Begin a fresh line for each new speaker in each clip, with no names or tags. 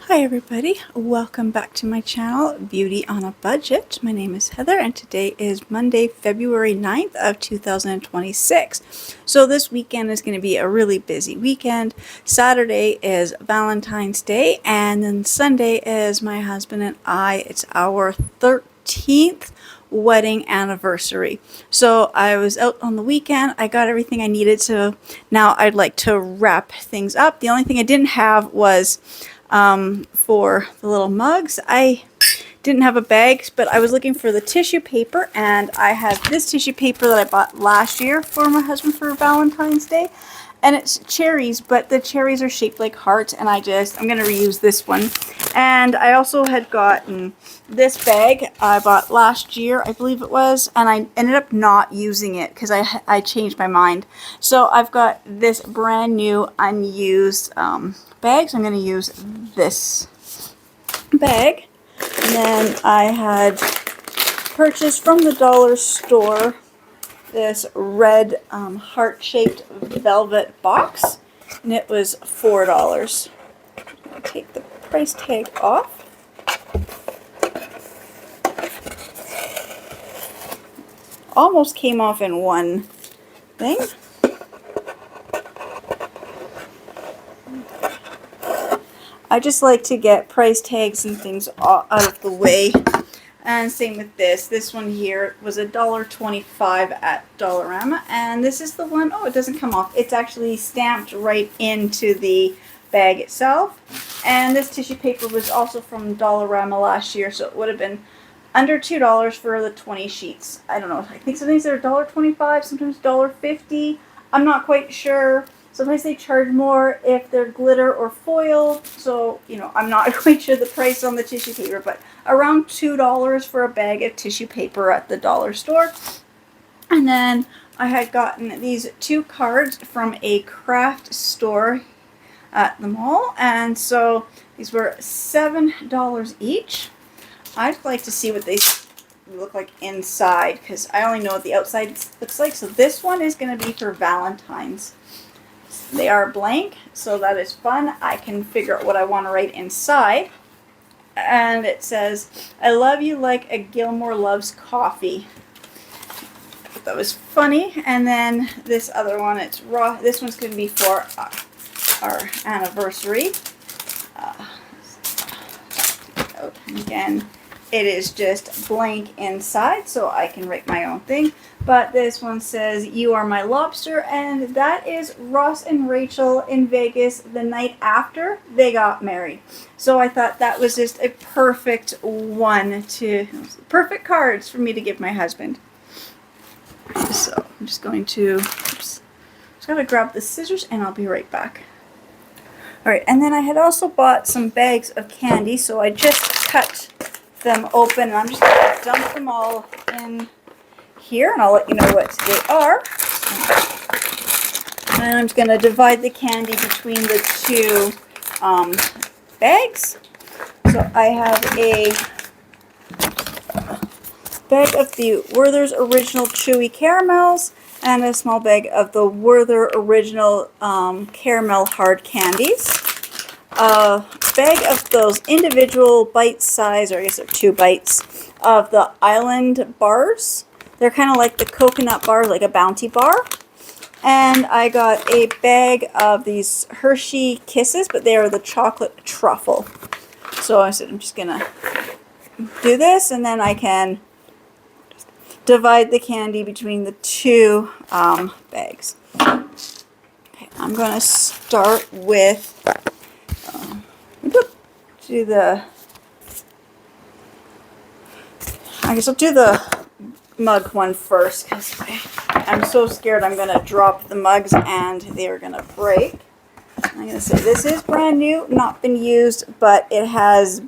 Hi everybody, welcome back to my channel, Beauty on a Budget. My name is Heather and today is Monday, February 9th of 2026. So this weekend is going to be a really busy weekend. Saturday is Valentine's Day and then Sunday is my husband and I. It's our 13th wedding anniversary. So I was out on the weekend, I got everything I needed, so now I'd like to wrap things up. The only thing I didn't have was for the little mugs. I didn't have a bag, but I was looking for the tissue paper, and I had this tissue paper that I bought last year for my husband for Valentine's Day, and it's cherries, but the cherries are shaped like hearts, and I'm going to reuse this one. And I also had gotten this bag I bought last year, I believe it was, and I ended up not using it because I changed my mind. So I've got this brand new unused bag, so I'm going to use this bag. And then I had purchased from the dollar store this red heart-shaped velvet box, and it was $4. I'm going to take the price tag off. Almost came off in one thing. I just like to get price tags and things out of the way. And same with this. This one here was $1.25 at Dollarama. And this is the one, oh, it doesn't come off. It's actually stamped right into the bag itself. And this tissue paper was also from Dollarama last year, so it would have been under $2 for the 20 sheets. I don't know. I think sometimes they're $1.25, sometimes $1.50. I'm not quite sure. Sometimes they charge more if they're glitter or foil. So, you know, I'm not quite sure the price on the tissue paper, but around $2 for a bag of tissue paper at the dollar store. And then I had gotten these two cards from a craft store at the mall. And so these were $7 each. I'd like to see what they look like inside because I only know what the outside looks like. So this one is going to be for Valentine's. They are blank, so that is fun. I can figure out what I want to write inside. And it says, I love you like a Gilmore loves coffee. That was funny. And then this other one, it's raw. This one's going to be for our anniversary. Again, it is just blank inside, so I can write my own thing. But this one says, you are my lobster, and that is Ross and Rachel in Vegas the night after they got married. So I thought that was just a perfect perfect cards for me to give my husband. So I'm just going to, just gotta grab the scissors and I'll be right back. Alright, and then I had also bought some bags of candy, so I just cut them open, and I'm just going to dump them all in here, and I'll let you know what they are. And I'm just going to divide the candy between the two bags. So I have a bag of the Werther's Original Chewy Caramels and a small bag of the Werther Original Caramel Hard Candies. A bag of those individual bite size, or I guess they're 2 bites, of the Island bars. They're kind of like the coconut bar, like a Bounty bar. And I got a bag of these Hershey Kisses, but they are the chocolate truffle. So I said I'm just going to do this, and then I can divide the candy between the two bags. Okay, I'm going to start with I guess I'll do the mug one first because I'm so scared I'm going to drop the mugs and they're going to break. I'm going to say this is brand new, not been used, but it has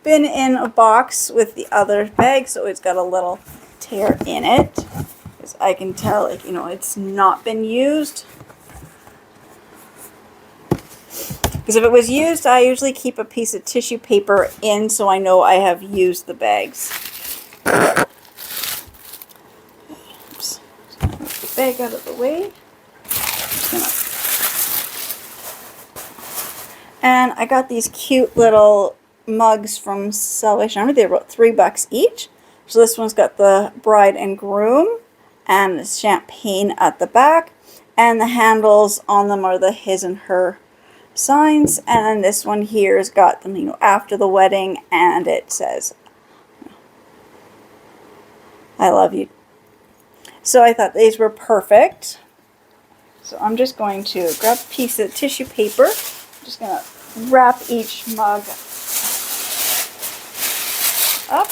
been in a box with the other bag, so it's got a little tear in it. Because I can tell, like, you know, it's not been used. Because if it was used, I usually keep a piece of tissue paper in so I know I have used the bags. Oops. Just gonna move the bag out of the way. And I got these cute little mugs from Salvation Army. They're about $3 each. So this one's got the bride and groom and the champagne at the back. And the handles on them are the his and her signs. And this one here has got them, after the wedding, and it says, I love you. So I thought these were perfect. So I'm just going to grab a piece of tissue paper. I'm just going to wrap each mug up.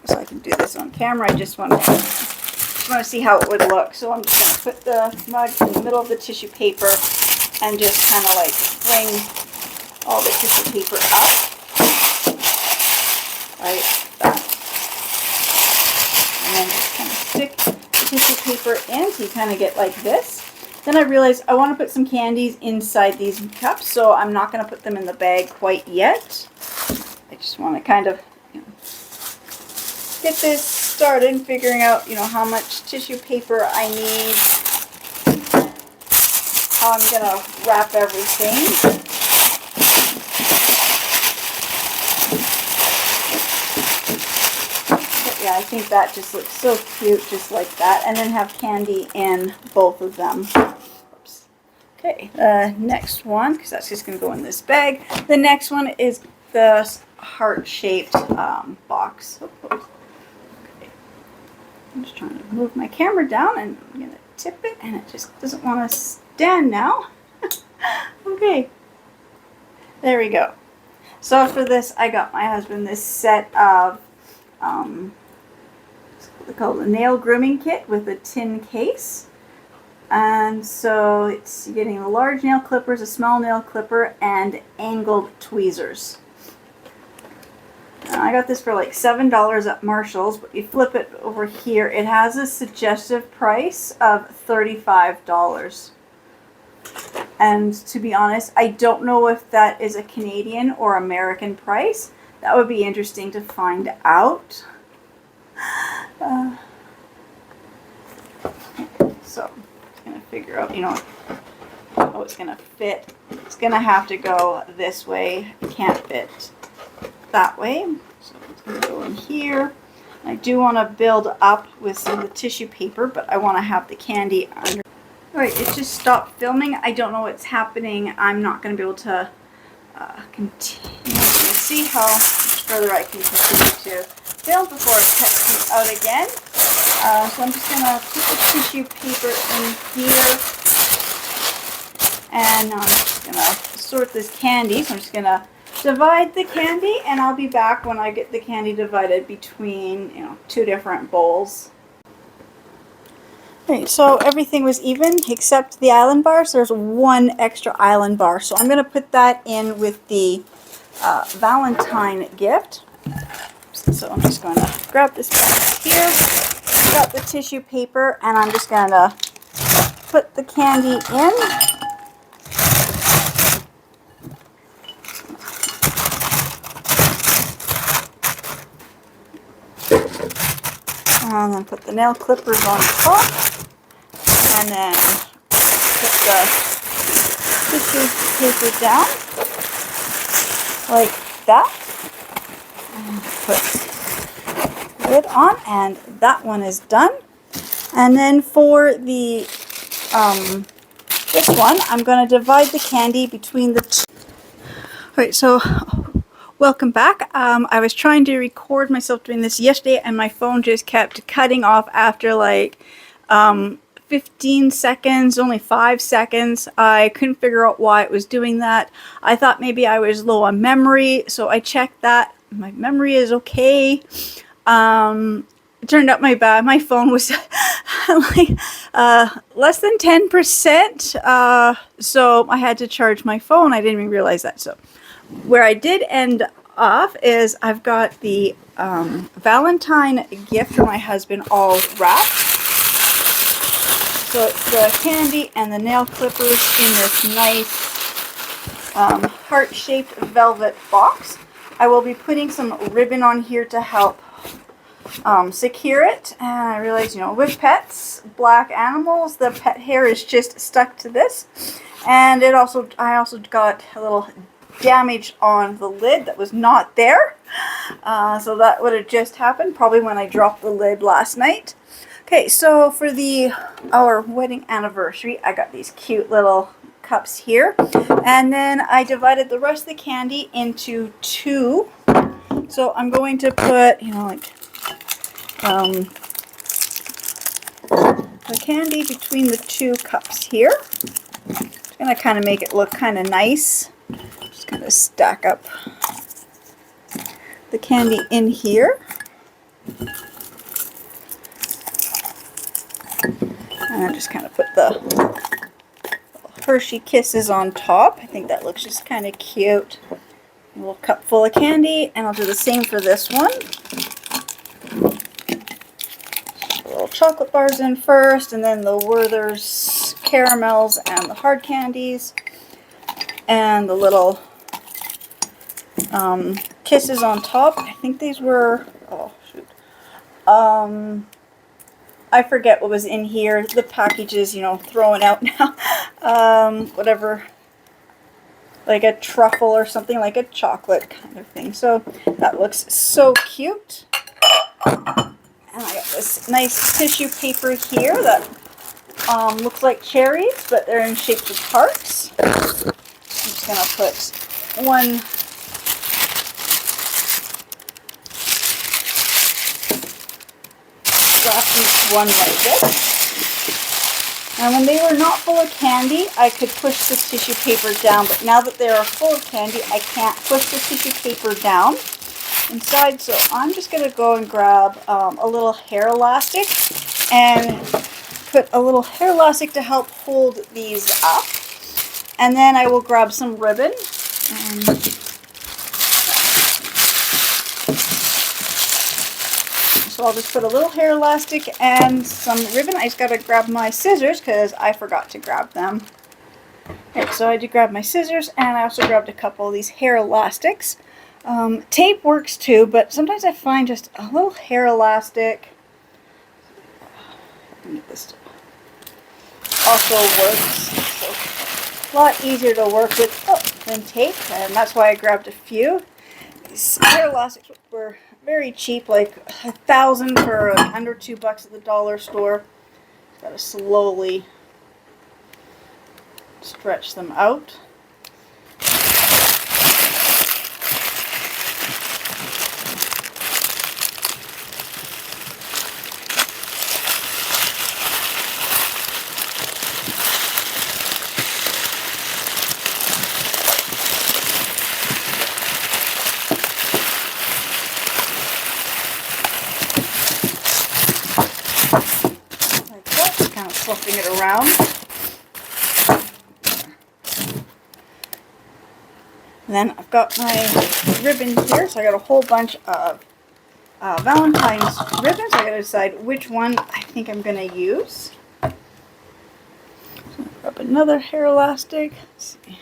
So I can do this on camera. I just want to see how it would look. So I'm just going to put the mug in the middle of the tissue paper and just kind of like bring all the tissue paper up. Like that. And then just kind of stick the tissue paper in so you kind of get like this. Then I realized I want to put some candies inside these cups, so I'm not going to put them in the bag quite yet. I just want to kind of get this started, figuring out, how much tissue paper I need, how I'm going to wrap everything. But yeah, I think that just looks so cute, just like that. And then have candy in both of them. Oops. Okay, the next one, because that's just going to go in this bag. The next one is the heart-shaped box. Okay. I'm just trying to move my camera down, and I'm going to tip it, and it just doesn't want to stand now. Okay, there we go. So for this, I got my husband this set of it's called a nail grooming kit with a tin case. And so it's getting the large nail clippers, a small nail clipper, and angled tweezers. And I got this for like $7 at Marshall's, but you flip it over here, it has a suggestive price of $35. And to be honest, I don't know if that is a Canadian or American price. That would be interesting to find out. So I'm going to figure out, how it's going to fit. It's going to have to go this way. It can't fit that way. So it's going to go in here. I do want to build up with some of the tissue paper, but I want to have the candy under. Alright, it just stopped filming. I don't know what's happening. I'm not going to be able to continue. Let's see how much further I can continue to film before it cuts me out again. So I'm just going to put the tissue paper in here. And I'm just going to sort this candy. So I'm just going to divide the candy, and I'll be back when I get the candy divided between, two different bowls. Okay, so everything was even except the island bars. There's one extra island bar. So I'm going to put that in with the Valentine gift. So I'm just going to grab this box here, got the tissue paper, and I'm just going to put the candy in. And then put the nail clippers on top. And then put the tissue paper down. Like that. And put the lid on. And that one is done. And then for the this one, I'm going to divide the candy between the two. Alright, so welcome back. I was trying to record myself doing this yesterday, and my phone just kept cutting off after like 15 seconds, only 5 seconds. I couldn't figure out why it was doing that. I thought maybe I was low on memory, so I checked that. My memory is okay. It turned out my phone was like less than 10%, so I had to charge my phone. I didn't even realize that. So where I did end off is I've got the Valentine gift for my husband all wrapped. So it's the candy and the nail clippers in this nice heart-shaped velvet box. I will be putting some ribbon on here to help secure it, and I realized, you know, with pets, black animals, the pet hair is just stuck to this. And I also got a little damage on the lid that was not there. So that would have just happened probably when I dropped the lid last night. Okay, so for our wedding anniversary, I got these cute little cups here. And then I divided the rest of the candy into two. So I'm going to put, you know, like the candy between the two cups here. Just gonna kind of make it look kind of nice. Just kind of stack up the candy in here. And then just kind of put the Hershey Kisses on top. I think that looks just kind of cute. A little cup full of candy, and I'll do the same for this one. Little chocolate bars in first, and then the Werther's caramels and the hard candies, and the little kisses on top. I think these were, oh shoot, I forget what was in here. The package is, you know, thrown out now. Whatever, like a truffle or something, like a chocolate kind of thing. So that looks so cute. And I got this nice tissue paper here that looks like cherries, but they're in shapes of hearts. I'm just going to put one wrap each one like this. And when they were not full of candy, I could push the tissue paper down, but now that they are full of candy, I can't push the tissue paper down inside. So I'm just going to go and grab a little hair elastic and put a little hair elastic to help hold these up. And then I will grab some ribbon. So I'll just put a little hair elastic and some ribbon. I just got to grab my scissors because I forgot to grab them. Okay, so I did grab my scissors, and I also grabbed a couple of these hair elastics. Tape works too, but sometimes I find just a little hair elastic also works. So a lot easier to work with than tape, and that's why I grabbed a few. These hair elastics were very cheap, like $1,000 for under $2 at the dollar store. Got to slowly stretch them out. Fluffing it around. And then I've got my ribbons here, so I got a whole bunch of Valentine's ribbons. I gotta decide which one I think I'm gonna use. So I'll grab another hair elastic. Let's see.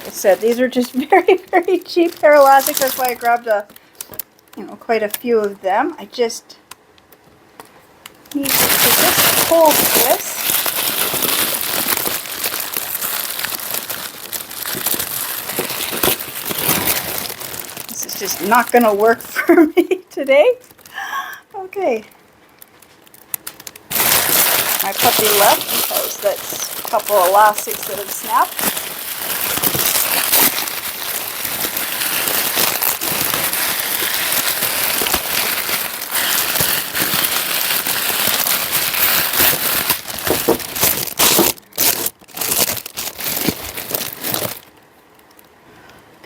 Said these are just very, very cheap hair elastics. That's why I grabbed quite a few of them. I just need to just hold this. This is just not going to work for me today. Okay. My puppy left because that's a couple of elastics that have snapped.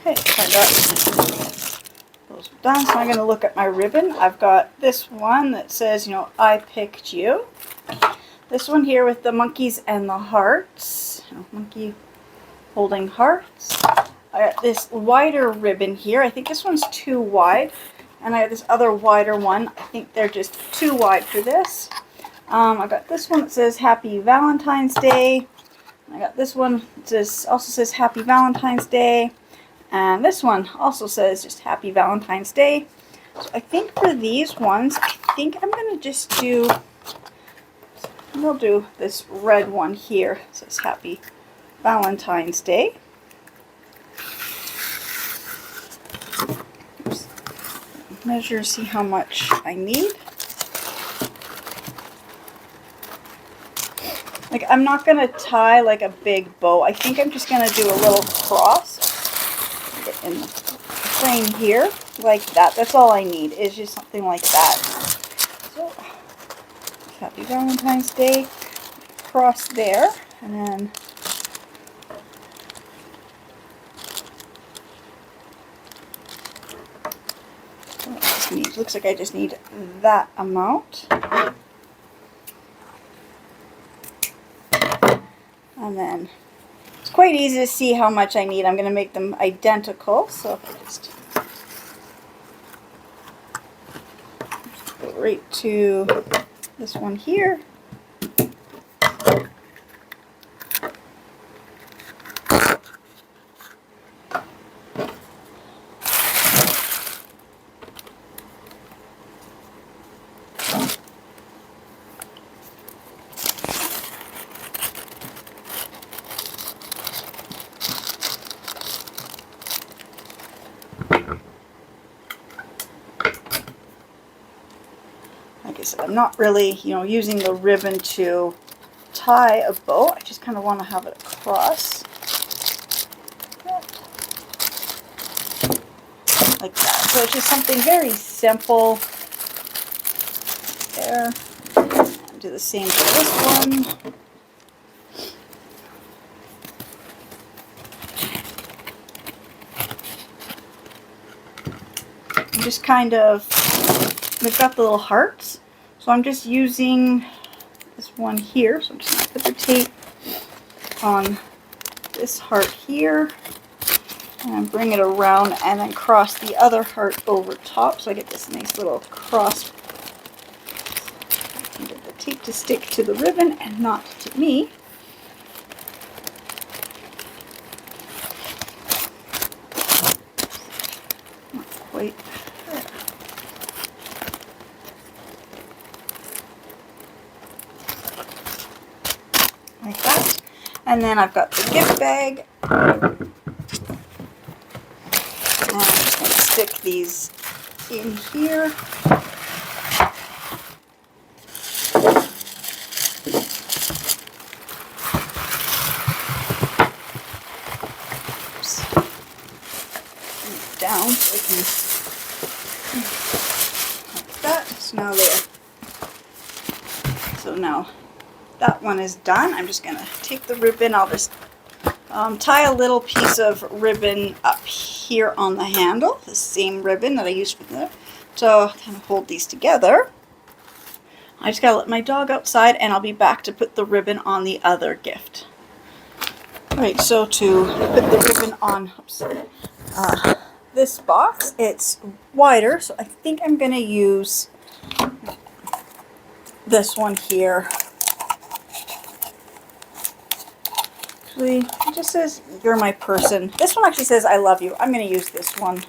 Okay, so I got those done. So I'm going to look at my ribbon. I've got this one that says, you know, I picked you. This one here with the monkeys and the hearts. You know, monkey holding hearts. I got this wider ribbon here. I think this one's too wide. And I got this other wider one. I think they're just too wide for this. I got this one that says Happy Valentine's Day. I got this one. It also says Happy Valentine's Day. And this one also says just Happy Valentine's Day. So I think for these ones, I think I'm going to just do, we'll do this red one here. It says Happy Valentine's Day. Oops. Measure, see how much I need. Like, I'm not going to tie like a big bow. I think I'm just going to do a little cross in the frame here, like that. That's all I need, is just something like that. So, Happy Valentine's Day. Cross there, and then looks like I just need that amount. And then it's quite easy to see how much I need. I'm going to make them identical, so just go right to this one here. Like I said, I'm not really, using the ribbon to tie a bow. I just kind of want to have it across. Like that. So it's just something very simple. There. And do the same for this one. I'm just kind of, they've got the little hearts. So I'm just using this one here. So I'm just going to put the tape on this heart here. And bring it around and then cross the other heart over top. So I get this nice little cross. And get the tape to stick to the ribbon and not to me. Not quite. Like that. And then I've got the gift bag. And I'm just going to stick these in here. Oops. Bring it down so I can, like that. So now there. So now that one is done. I'm just going to take the ribbon. I'll just tie a little piece of ribbon up here on the handle, the same ribbon that I used for the, to kind of hold these together. I just gotta let my dog outside and I'll be back to put the ribbon on the other gift. Alright, so to put the ribbon on this box, it's wider, so I think I'm gonna use this one here. Actually, it just says, "You're my person." This one actually says, "I love you." I'm going to use this one.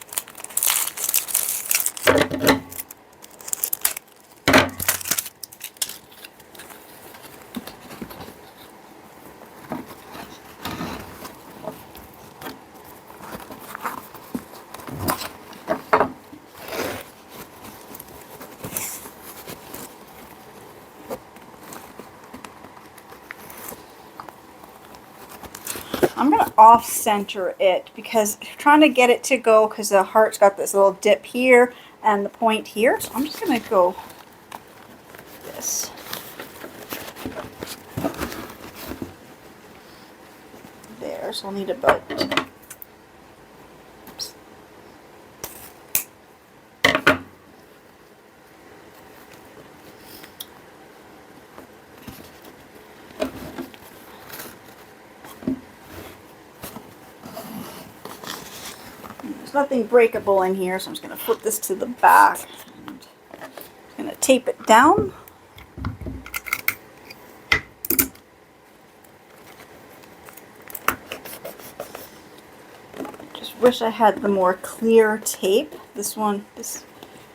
I'm going to off-center it because I'm trying to get it to go, because the heart's got this little dip here and the point here. So I'm just going to go this. There, so I'll need about, oops. There's nothing breakable in here, so I'm just going to flip this to the back. And I'm going to tape it down. wish I had the more clear tape. This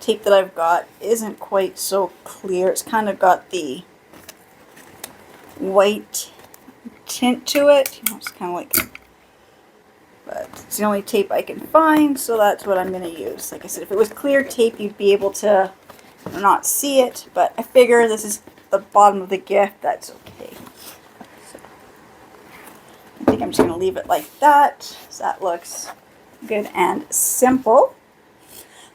tape that I've got isn't quite so clear. It's kind of got the white tint to it. You know, it's kind of like, but it's the only tape I can find, so that's what I'm going to use. Like I said, if it was clear tape, you'd be able to not see it, but I figure this is the bottom of the gift. That's okay. So I think I'm just going to leave it like that. So that looks good and simple.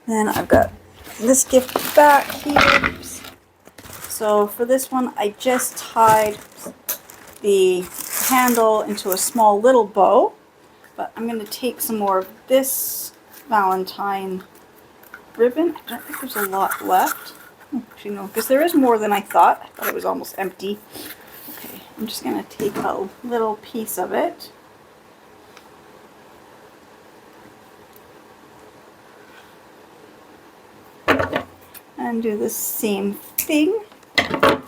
Then I've got this gift back here. So for this one, I just tied the handle into a small little bow, but I'm going to take some more of this Valentine ribbon. I don't think there's a lot left. Actually, no, because there is more than I thought. I thought it was almost empty. Okay, I'm just going to take a little piece of it. And do the same thing. So I'm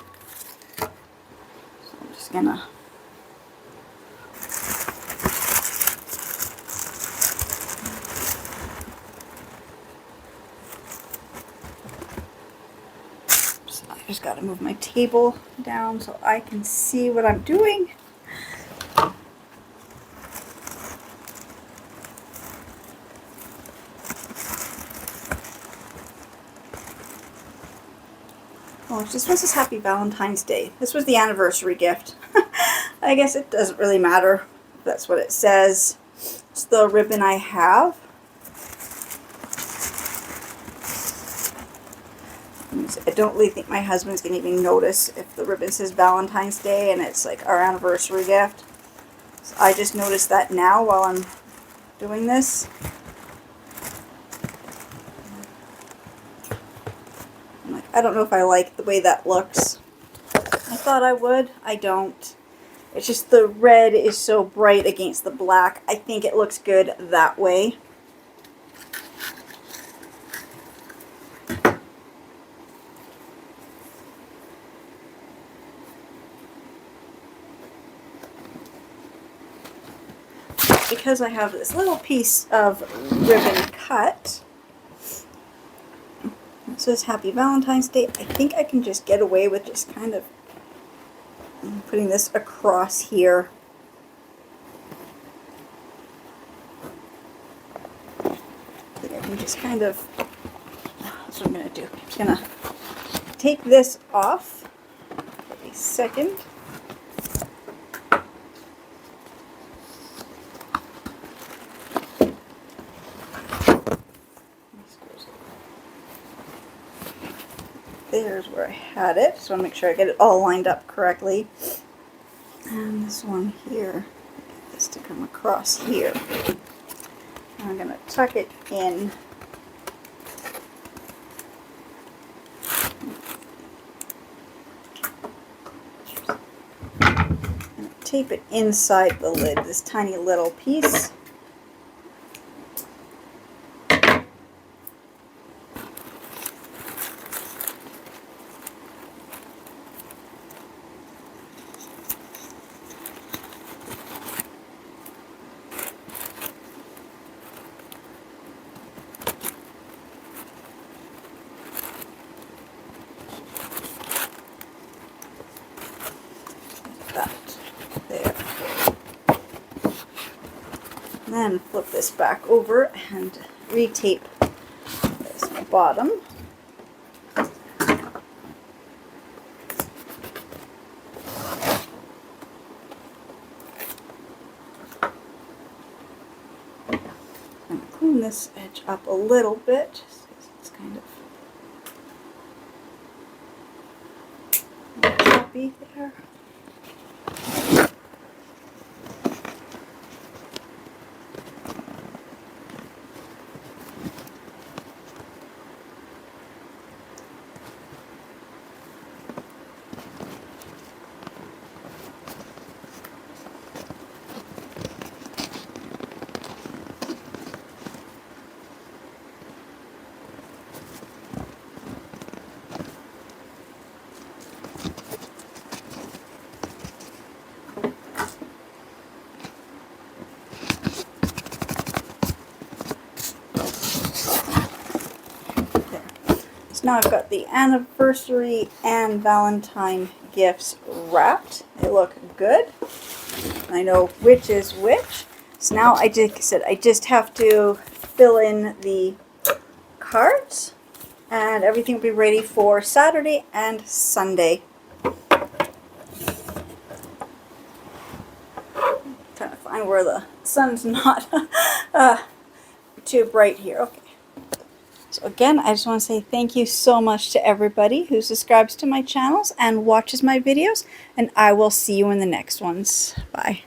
just going to just got to move my table down so I can see what I'm doing. Oh, it just says Happy Valentine's Day. This was the anniversary gift. I guess it doesn't really matter if that's what it says. It's the ribbon I have. I don't really think my husband's going to even notice if the ribbon says Valentine's Day and it's like our anniversary gift. So I just noticed that now while I'm doing this. I'm like, I don't know if I like the way that looks. I thought I would. I don't. It's just the red is so bright against the black. I think it looks good that way. Because I have this little piece of ribbon cut, it says Happy Valentine's Day, I think I can just get away with just kind of putting this across here. I think I can just kind of, that's what I'm going to do. I'm just going to take this off for a second. There's where I had it, so I want to make sure I get it all lined up correctly. And this one here, get this to come across here. And I'm going to tuck it in. And tape it inside the lid, this tiny little piece. There. And then flip this back over and retape this bottom. And clean this edge up a little bit, just because it's kind of choppy there. So now I've got the anniversary and Valentine gifts wrapped. They look good. I know which is which. So now I just have to fill in the cards and everything will be ready for Saturday and Sunday. Trying to find where the sun's not too bright here. Okay. So again, I just want to say thank you so much to everybody who subscribes to my channels and watches my videos, and I will see you in the next ones. Bye.